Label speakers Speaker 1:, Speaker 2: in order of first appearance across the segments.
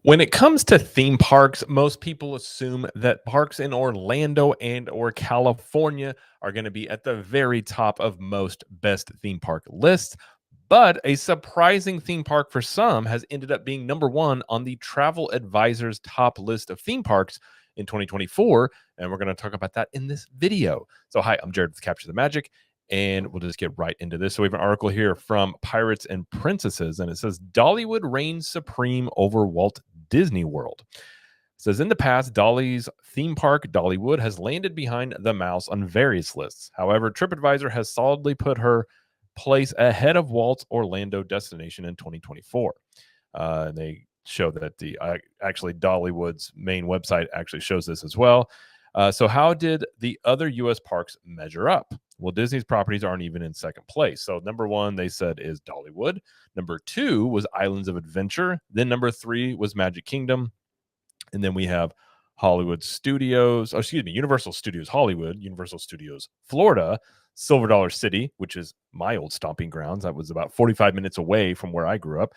Speaker 1: When it comes to theme parks, most people assume that parks in Orlando and or California are going to be at the very top of most best theme park lists. But a surprising theme park for some has ended up being number one on the Travel Advisor's top list of theme parks in 2024. And we're going to talk about that in this video. So, hi, I'm Jared with Capture the Magic, and we'll just get right into this. So we have an article here from Pirates and Princesses, and it says Dollywood reigns supreme over Walt Disney World. It says in the past, Dolly's theme park, Dollywood, has landed behind the mouse on various lists. However, TripAdvisor has solidly put her place ahead of Walt's Orlando destination in 2024. They show that the actually Dollywood's main website actually shows this as well. So how did the other U.S. parks measure up? Well, Disney's properties aren't even in second place. So number one, they said, is Dollywood. Number two was Islands of Adventure. Then number three was Magic Kingdom. And then we have Hollywood Studios, Universal Studios Hollywood, Universal Studios Florida, Silver Dollar City, which is my old stomping grounds. That was about 45 minutes away from where I grew up.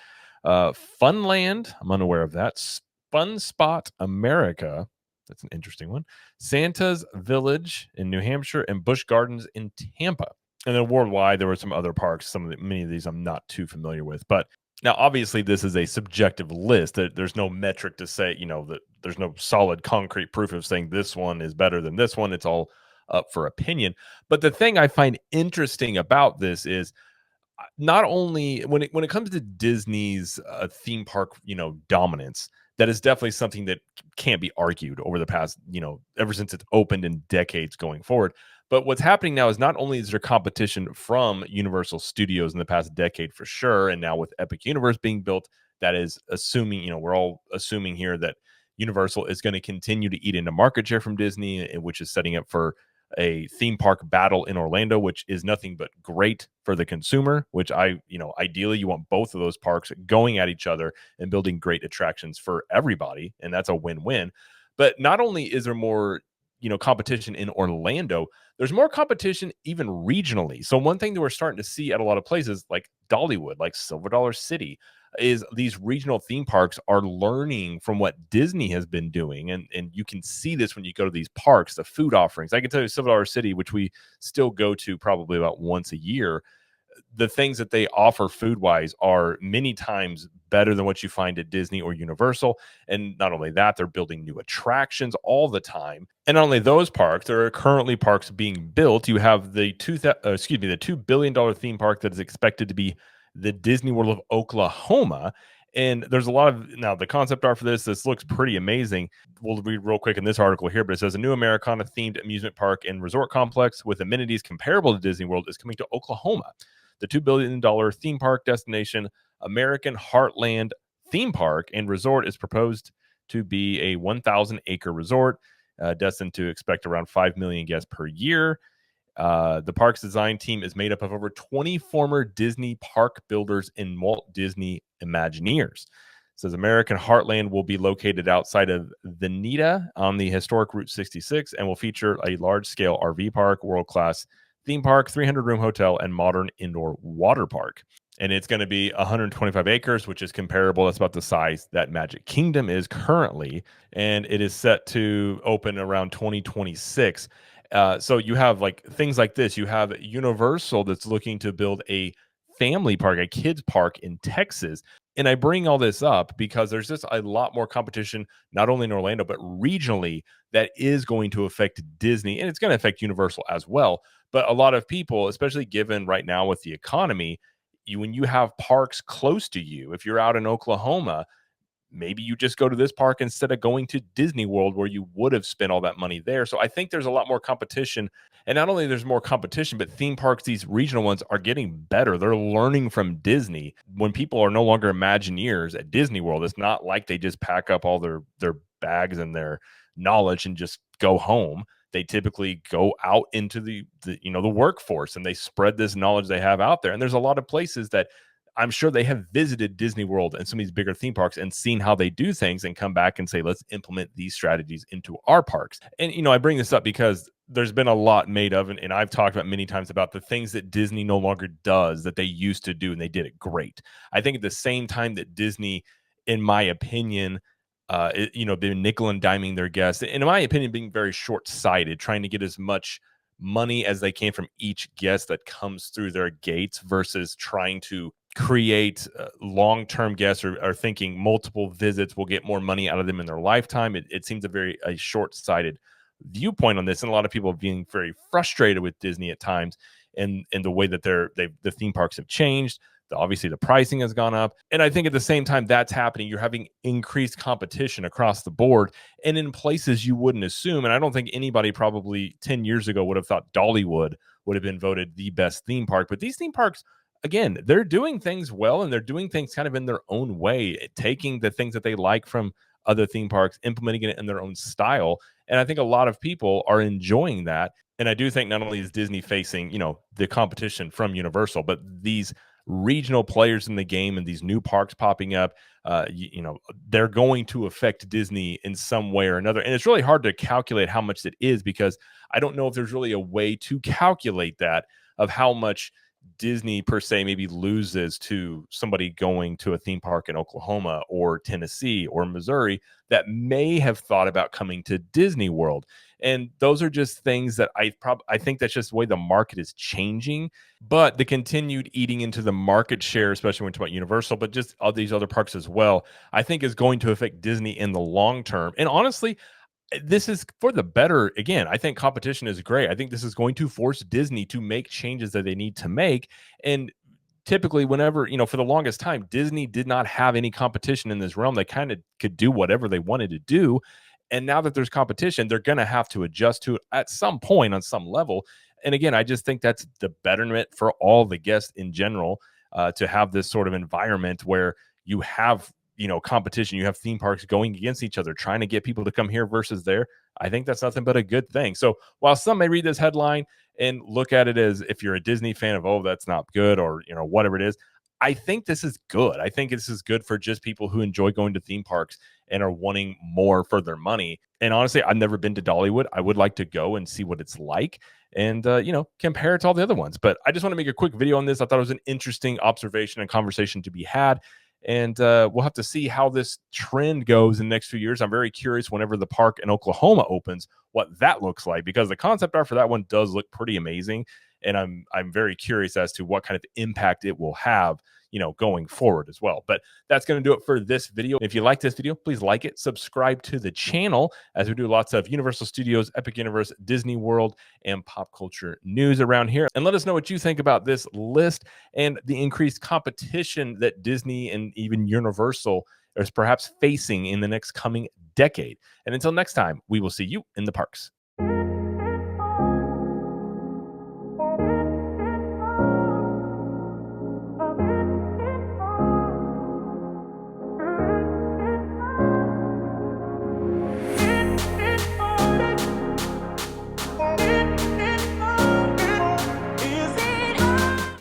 Speaker 1: Funland, I'm unaware of that. Fun Spot America, that's an interesting one. Santa's Village in New Hampshire and Busch Gardens in Tampa. And then worldwide, there were some other parks. Many of these I'm not too familiar with. But now, obviously, this is a subjective list. There's no metric to say, that there's no solid concrete proof of saying this one is better than this one. It's all up for opinion. But the thing I find interesting about this is not only when it comes to Disney's theme park, dominance, that is definitely something that can't be argued over the past, ever since it's opened in decades going forward. But what's happening now is not only is there competition from Universal Studios in the past decade for sure, and now with Epic Universe being built, that is assuming, we're all assuming here that Universal is going to continue to eat into market share from Disney, which is setting up for a theme park battle in Orlando, which is nothing but great for the consumer, which ideally you want both of those parks going at each other and building great attractions for everybody. And that's a win-win. But not only is there more, competition in Orlando, there's more competition even regionally. So one thing that we're starting to see at a lot of places like Dollywood, like Silver Dollar City, is these regional theme parks are learning from what Disney has been doing. And you can see this when you go to these parks, the food offerings. I can tell you Silver Dollar City, which we still go to probably about once a year, the things that they offer food wise are many times better than what you find at Disney or Universal. And not only that, they're building new attractions all the time. And not only those parks, there are currently parks being built. You have the $2 billion theme park that is expected to be the Disney World of Oklahoma. And there's a lot of now the concept art for this looks pretty amazing. We'll read real quick in this article here, but it says a new Americana themed amusement park and resort complex with amenities comparable to Disney World is coming to Oklahoma. The $2 billion theme park destination, American Heartland Theme Park and Resort, is proposed to be a 1,000-acre resort destined to expect around 5 million guests per year. The park's design team is made up of over 20 former Disney park builders and Walt Disney Imagineers. It says American Heartland will be located outside of Veneta on the historic Route 66 and will feature a large-scale RV park, world-class theme park, 300-room hotel, and modern indoor water park. And it's going to be 125 acres, which is comparable. That's about the size that Magic Kingdom is currently. And it is set to open around 2026. So you have like things like this. You have Universal that's looking to build a family park, a kids park in Texas. And I bring all this up because there's just a lot more competition, not only in Orlando, but regionally, that is going to affect Disney. And it's going to affect Universal as well. But a lot of people, especially given right now with the economy, when you have parks close to you, if you're out in Oklahoma, maybe you just go to this park instead of going to Disney World where you would have spent all that money there. So I think there's a lot more competition. And not only there's more competition, but theme parks, these regional ones, are getting better. They're learning from Disney. When people are no longer Imagineers at Disney World, it's not like they just pack up all their bags and their knowledge and just go home. They typically go out into the workforce and they spread this knowledge they have out there. And there's a lot of places that I'm sure they have visited Disney World and some of these bigger theme parks and seen how they do things and come back and say, let's implement these strategies into our parks. And, I bring this up because there's been a lot made of, and I've talked about many times about the things that Disney no longer does that they used to do, and they did it great. I think at the same time that Disney, in my opinion, been nickel and diming their guests, and in my opinion, being very short-sighted, trying to get as much money as they can from each guest that comes through their gates versus trying to create long-term guests, or thinking multiple visits will get more money out of them in their lifetime. It seems a short-sighted viewpoint on this, and a lot of people being very frustrated with Disney at times, and the way that the theme parks have changed. Obviously, the pricing has gone up, and I think at the same time that's happening, you're having increased competition across the board, and in places you wouldn't assume. And I don't think anybody probably 10 years ago would have thought Dollywood would have been voted the best theme park. But these theme parks, again, they're doing things well, and they're doing things kind of in their own way, taking the things that they like from other theme parks, implementing it in their own style. And I think a lot of people are enjoying that. And I do think not only is Disney facing, the competition from Universal, but these regional players in the game and these new parks popping up, they're going to affect Disney in some way or another. And it's really hard to calculate how much it is, because I don't know if there's really a way to calculate that, of how much Disney per se maybe loses to somebody going to a theme park in Oklahoma or Tennessee or Missouri that may have thought about coming to Disney World. And those are just things that I think that's just the way the market is changing. But the continued eating into the market share, especially when we talk about Universal, but just all these other parks as well, I think is going to affect Disney in the long term. And honestly, this is for the better. Again, I think competition is great. I think this is going to force Disney to make changes that they need to make. And typically, whenever, for the longest time, Disney did not have any competition in this realm. They kind of could do whatever they wanted to do. And now that there's competition, they're going to have to adjust to it at some point on some level. And again, I just think that's the betterment for all the guests in general, to have this sort of environment where you have competition, you have theme parks going against each other, trying to get people to come here versus there. I think that's nothing but a good thing. So while some may read this headline and look at it as, if you're a Disney fan, of, oh, that's not good, or whatever it is, I think this is good. I think this is good for just people who enjoy going to theme parks and are wanting more for their money. And honestly, I've never been to Dollywood. I would like to go and see what it's like, and compare it to all the other ones. But I just want to make a quick video on this. I thought it was an interesting observation and conversation to be had. And we'll have to see how this trend goes in the next few years. I'm very curious, whenever the park in Oklahoma opens, what that looks like, because the concept art for that one does look pretty amazing. And I'm very curious as to what kind of impact it will have, going forward as well. But that's going to do it for this video. If you like this video, please like it, subscribe to the channel, as we do lots of Universal Studios, Epic Universe, Disney World, and pop culture news around here. And let us know what you think about this list and the increased competition that Disney and even Universal is perhaps facing in the next coming decade. And until next time, we will see you in the parks.